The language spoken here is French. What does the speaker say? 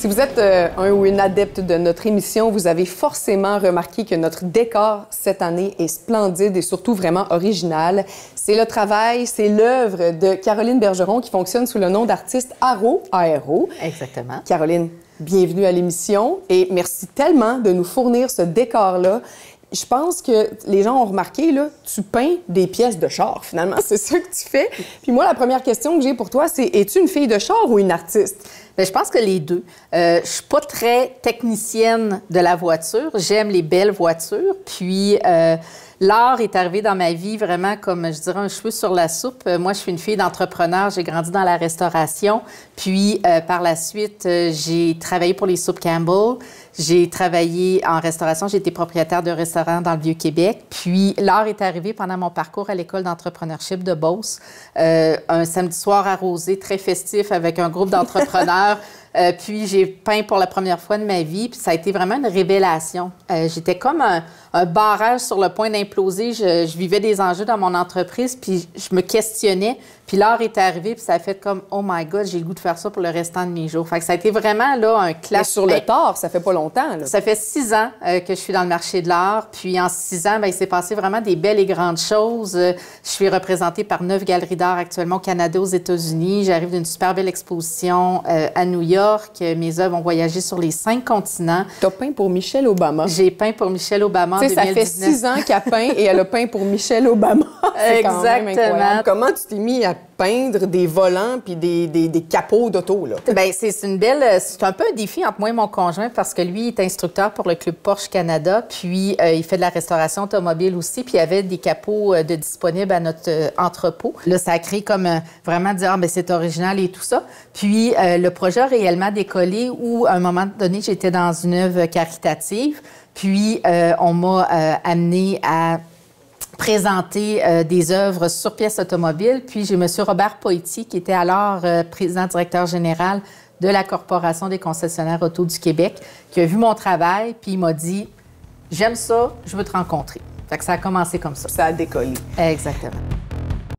Si vous êtes un ou une adepte de notre émission, vous avez forcément remarqué que notre décor cette année est splendide et surtout vraiment original. C'est le travail, c'est l'œuvre de Caroline Bergeron qui fonctionne sous le nom d'artiste Aro, ARO. Exactement. Caroline, bienvenue à l'émission et merci tellement de nous fournir ce décor-là. Je pense que les gens ont remarqué, là, tu peins des pièces de char, finalement. C'est ça que tu fais. Puis moi, la première question que j'ai pour toi, c'est es-tu une fille de char ou une artiste? Bien, je pense que les deux. Je suis pas très technicienne de la voiture. J'aime les belles voitures. Puis, l'art est arrivé dans ma vie vraiment comme, je dirais, un cheveu sur la soupe. Moi, je suis une fille d'entrepreneur. J'ai grandi dans la restauration. Puis, par la suite, j'ai travaillé pour les soupes Campbell. J'ai travaillé en restauration. J'ai été propriétaire de restaurant dans le Vieux-Québec. Puis, l'art est arrivé pendant mon parcours à l'école d'entrepreneurship de Beauce. Un samedi soir arrosé, très festif, avec un groupe d'entrepreneurs. Puis, j'ai peint pour la première fois de ma vie. Puis, ça a été vraiment une révélation. J'étais comme un barrage sur le point d'imploser. Je vivais des enjeux dans mon entreprise, puis je me questionnais. Puis l'art est arrivé, puis ça a fait comme « Oh my God, j'ai le goût de faire ça pour le restant de mes jours ». Fait que ça a été vraiment là un clash. Mais sur le tard, ça fait pas longtemps, là. Ça fait 6 ans que je suis dans le marché de l'art. Puis en 6 ans, bien, il s'est passé vraiment des belles et grandes choses. Je suis représentée par 9 galeries d'art actuellement au Canada, aux États-Unis. J'arrive d'une super belle exposition à New York. Mes œuvres ont voyagé sur les 5 continents. Tu as peint pour Michelle Obama. J'ai peint pour Michelle Obama en 2019. Ça fait 6 ans qu'elle peint et elle a peint pour Michelle Obama. C'est quand même incroyable. Comment tu t'es mis à peindre des volants puis des capots d'auto, là? Bien, c'est un peu un défi entre moi et mon conjoint parce que lui, il est instructeur pour le Club Porsche Canada, puis il fait de la restauration automobile aussi, puis il y avait des capots de disponibles à notre entrepôt. Là, ça a créé comme vraiment dire, ah, bien, c'est original et tout ça. Puis le projet a réellement décollé où, à un moment donné, j'étais dans une œuvre caritative, puis on m'a amené à présenter des œuvres sur pièces automobiles. Puis j'ai M. Robert Poitier, qui était alors président-directeur général de la Corporation des concessionnaires auto du Québec, qui a vu mon travail, puis il m'a dit « J'aime ça, je veux te rencontrer ». Fait que ça a commencé comme ça. Ça a décollé. Exactement.